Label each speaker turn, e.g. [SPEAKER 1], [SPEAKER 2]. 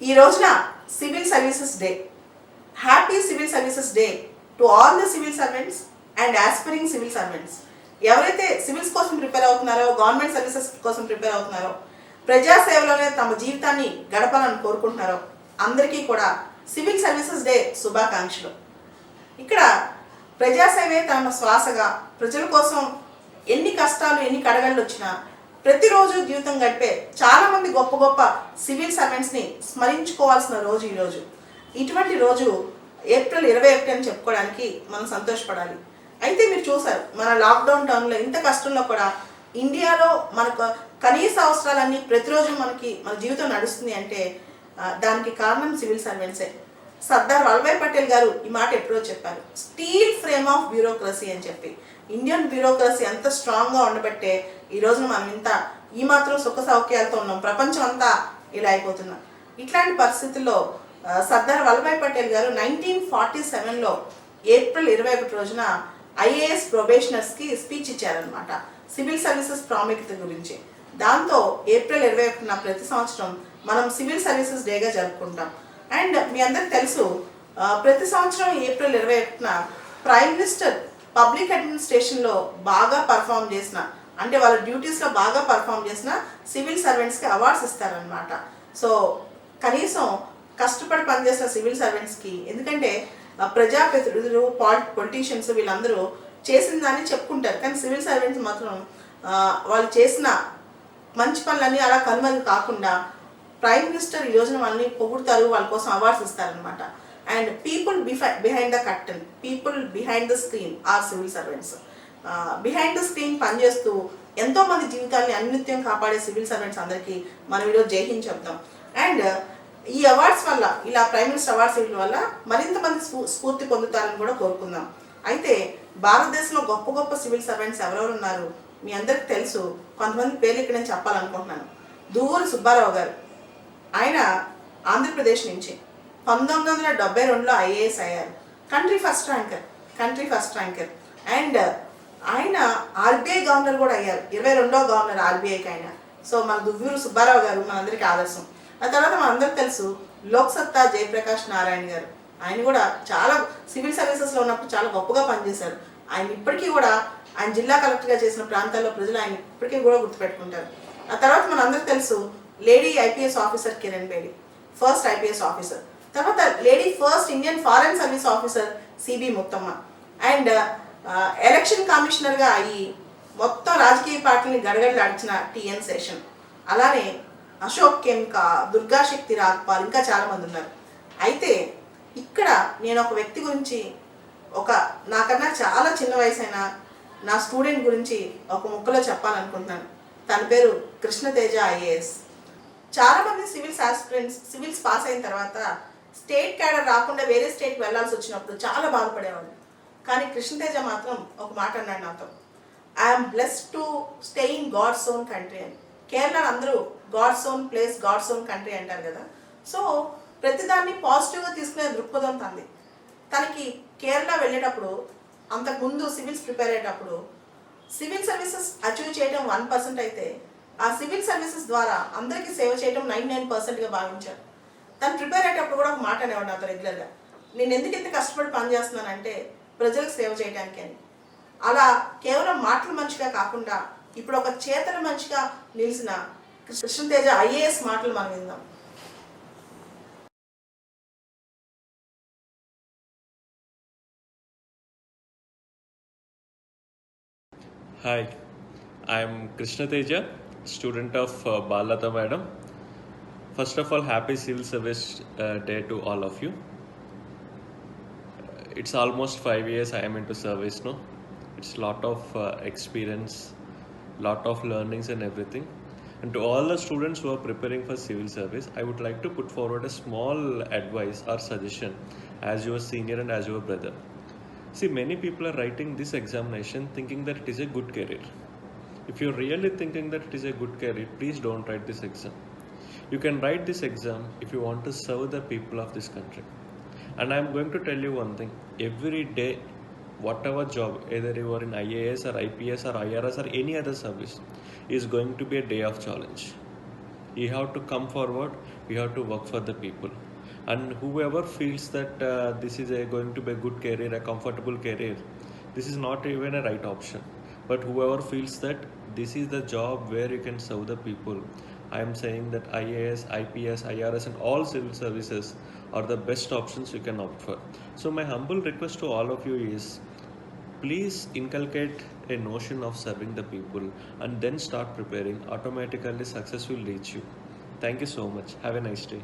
[SPEAKER 1] ఈ రోజున civil services day. Happy civil services day to all the civil servants and aspiring civil servants. ఎవరైతే civils కోసం prepare అవుతున్నారో, government services కోసం prepare అవుతున్నారో, ప్రజాసేవలోనే తమ జీవితాన్ని గడపాలని కోరుకుంటున్నారో అందరికీ కూడా సివిల్ సర్వీసెస్ డే శుభాకాంక్షలు. ఇక్కడ ప్రజాసేవే తమ శ్వాసగా ప్రజల కోసం ఎన్ని కష్టాలు ఎన్ని కడగళ్ళు వచ్చినా ప్రతిరోజు జీవితం గడిపే చాలామంది గొప్ప గొప్ప సివిల్ సర్వెంట్స్ని స్మరించుకోవాల్సిన రోజు ఈరోజు. ఇటువంటి రోజు ఏప్రిల్ 21 అని చెప్పుకోవడానికి మనం సంతోషపడాలి. అయితే మీరు చూసారు, మన లాక్డౌన్ టైంలో ఇంత కష్టంలో కూడా ఇండియాలో మనకు కనీస అవసరాలన్నీ ప్రతిరోజు మన జీవితం నడుస్తుంది అంటే దానికి కారణం సివిల్ సర్వెంట్సే. సర్దార్ వల్లభాయ్ పటేల్ గారు ఈ మాట ఎప్పుడో చెప్పారు, స్టీల్ ఫ్రేమ్ ఆఫ్ బ్యూరోక్రసీ అని చెప్పి. ఇండియన్ బ్యూరోక్రసీ అంత స్ట్రాంగ్గా ఉండబట్టే ఈ రోజున మనం ఈ మాత్రం సుఖ సౌఖ్యాలతో ఉన్నాం, ప్రపంచం అంతా ఇలా అయిపోతున్నాం. ఇట్లాంటి పరిస్థితుల్లో సర్దార్ వల్లభాయ్ పటేల్ గారు 1947లో ఏప్రిల్ 21 రోజున ఐఏఎస్ ప్రొబేషనర్స్కి స్పీచ్ ఇచ్చారనమాట, సివిల్ సర్వీసెస్ ప్రాముఖ్యత గురించి. దాంతో ఏప్రిల్ 21న ప్రతి సంవత్సరం మనం సివిల్ సర్వీసెస్ డేగా జరుపుకుంటాం. అండ్ మీ అందరికి తెలుసు, ప్రతి సంవత్సరం ఏప్రిల్ 21న ప్రైమ్ మినిస్టర్ పబ్లిక్ అడ్మినిస్ట్రేషన్లో బాగా పర్ఫామ్ చేసిన, అంటే వాళ్ళ డ్యూటీస్లో బాగా పర్ఫామ్ చేసిన సివిల్ సర్వెంట్స్కి అవార్డ్స్ ఇస్తారనమాట. సో కనీసం కష్టపడి పనిచేసిన సివిల్ సర్వెంట్స్కి, ఎందుకంటే ప్రజాప్రతినిధులు పొలిటీషియన్స్ వీళ్ళందరూ చేసిన దాన్ని చెప్పుకుంటారు, కానీ సివిల్ సర్వెంట్స్ మాత్రం వాళ్ళు చేసిన మంచి పనులన్నీ అలా కనుమరుగు కాకుండా ప్రైమ్ మినిస్టర్ ఈ రోజున వాళ్ళని పొగుడుతారు, వాళ్ళ కోసం అవార్డ్స్ ఇస్తారనమాట. And people behind the curtain, people behind the screen are civil servants. Behind the screen పనిచేస్తూ ఎంతోమంది జీవితాన్ని అనిత్యం కాపాడే సివిల్ సర్వెంట్స్ అందరికీ మనం ఈరోజు జై హింద్ చెప్తాం. అండ్ ఈ అవార్డ్స్ వల్ల, ఇలా ప్రైమ్ మినిస్టర్ అవార్డ్స్ ఇవ్వడం వల్ల మరింత మంది స్ఫూర్తి పొందుతారని కూడా కోరుకుందాం. అయితే భారతదేశంలో గొప్ప గొప్ప సివిల్ సర్వెంట్స్ ఎవరెవరు ఉన్నారు మీ అందరికి తెలుసు. కొంతమంది పేర్లు ఇక్కడ నేను చెప్పాలనుకుంటున్నాను. దూవూరి సుబ్బారావు గారు, ఆయన ఆంధ్రప్రదేశ్ నుంచి 1972లో ఐఏఎస్ అయ్యారు, కంట్రీ ఫస్ట్ ర్యాంకర్. అండ్ ఆయన ఆర్బీఐ గవర్నర్ కూడా అయ్యారు, 22వ గవర్నర్ ఆర్బీఐకి ఆయన. సో మన దువ్వూరు సుబ్బారావు గారు మనందరికీ ఆదర్శం. ఆ తర్వాత మనందరికి తెలుసు లోక్సత్తా జయప్రకాష్ నారాయణ గారు, ఆయన కూడా చాలా సివిల్ సర్వీసెస్లో ఉన్నప్పుడు చాలా గొప్పగా పనిచేశారు. ఆయన ఇప్పటికీ కూడా ఆయన జిల్లా కలెక్టర్గా చేసిన ప్రాంతాల్లో ప్రజలు ఆయన ఇప్పటికీ కూడా గుర్తుపెట్టుకుంటారు. ఆ తర్వాత మనందరికి తెలుసు lady IPS officer Kiran Bedi, first IPS officer. తర్వాత lady first Indian foreign service officer C B Muthamma. And election కమిషనర్గా అయ్యి మొత్తం రాజకీయ పార్టీని గడగడలాడించిన టిఎన్ శేషన్. అలానే అశోక్ కెంకా, దుర్గాశక్తి రాగ్పాల్, ఇంకా చాలామంది ఉన్నారు. అయితే ఇక్కడ నేను ఒక వ్యక్తి గురించి, నాకన్నా చాలా చిన్న వయసైన నా స్టూడెంట్ గురించి ఒక ముక్కలో చెప్పాలనుకుంటున్నాను. తన పేరు కృష్ణతేజ ఐఏఎస్. చాలామంది సివిల్స్ పాస్ అయిన తర్వాత స్టేట్ క్యాడర్ రాకుండా వేరే స్టేట్కి వెళ్ళాల్సి వచ్చినప్పుడు చాలా బాధపడేవాడు. కానీ కృష్ణతేజ మాత్రం ఒక మాట అన్నాడు నాతో, I'm blessed to stay in God's own country అని. కేరళ అందరూ God's own place, God's own country అంటారు కదా. సో ప్రతిదాన్ని పాజిటివ్గా తీసుకునే దృక్పథం తంది. తనకి కేరళ వెళ్ళేటప్పుడు, అంతకుముందు సివిల్స్ ప్రిపేర్ అయ్యేటప్పుడు సివిల్ సర్వీసెస్ అచీవ్ చేయడం 1% అయితే ఆ సివిల్ సర్వీసెస్ ద్వారా అందరికీ సేవ చేయడం 99%గా భావించారు. తను ప్రిపేర్ అయ్యేటప్పుడు కూడా ఒక మాట అనేవాడు నాతో రెగ్యులర్గా, నేను ఎందుకు ఇంత కష్టపడి పనిచేస్తున్నానంటే ప్రజలకు సేవ చేయడానికి అని. అలా కేవలం మాటలు మంచిగా కాకుండా ఇప్పుడు ఒక చేతన మంచిగా నిలిచిన కృష్ణతేజ ఐఏఎస్ మాటలు మనం విందాం.
[SPEAKER 2] Hi, I am Krishna Teja, student of Balata Madam. First of all, happy Civil Service Day to all of you. It's almost 5 years I am into service now. It's lot of experience, lot of learnings and everything. And to all the students who are preparing for civil service, I would like to put forward a small advice or suggestion as your senior and as your brother. See, many people are writing this examination thinking that it is a good career. If you're really thinking that it is a good career, please don't write this exam. You can write this exam if you want to serve the people of this country. And I'm going to tell you one thing, every day, whatever job, either you are in IAS or IPS or IRS or any other service, is going to be a day of challenge. You have to come forward, We have to work for the people. And whoever feels that this is going to be a good career, a comfortable career, this is not even a right option. But whoever feels that this is the job where you can serve the people, I am saying that IAS, IPS, IRS, and all civil services are the best options you can opt for. So, my humble request to all of you is please inculcate a notion of serving the people and then start preparing. Automatically, success will reach you. Thank you so much. Have a nice day.